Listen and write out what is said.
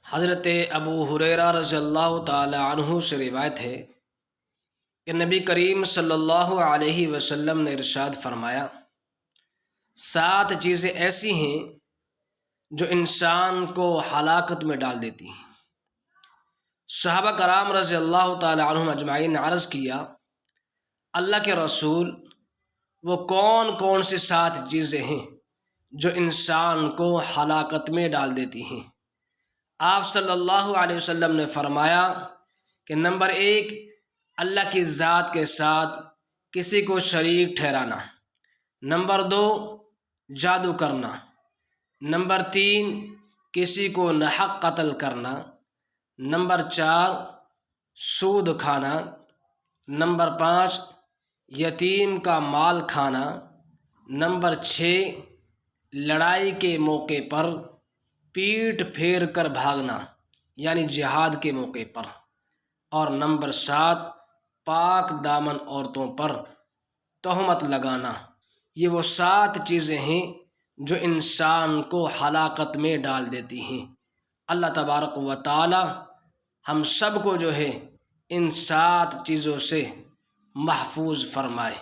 حضرت ابو ہریرہ رضی اللہ تعالی عنہ سے روایت ہے کہ نبی کریم صلی اللہ علیہ وسلم نے ارشاد فرمایا، 7 چیزیں ایسی ہیں جو انسان کو ہلاکت میں ڈال دیتی ہیں۔ صحابہ کرام رضی اللہ تعالی عنہم اجمعین نے عرض کیا، اللہ کے رسول، وہ کون کون سی 7 چیزیں ہیں جو انسان کو ہلاکت میں ڈال دیتی ہیں؟ آپ صلی اللہ علیہ وسلم نے فرمایا کہ نمبر 1، اللہ کی ذات کے ساتھ کسی کو شریک ٹھہرانا۔ نمبر 2، جادو کرنا۔ نمبر 3، کسی کو ناحق قتل کرنا۔ نمبر 4، سود کھانا۔ نمبر 5، یتیم کا مال کھانا۔ نمبر 6، لڑائی کے موقع پر پیٹھ پھیر کر بھاگنا، یعنی جہاد کے موقع پر۔ اور نمبر 7، پاک دامن عورتوں پر تہمت لگانا۔ یہ وہ 7 چیزیں ہیں جو انسان کو ہلاکت میں ڈال دیتی ہیں۔ اللہ تبارک و تعالی ہم سب کو ان 7 چیزوں سے محفوظ فرمائے۔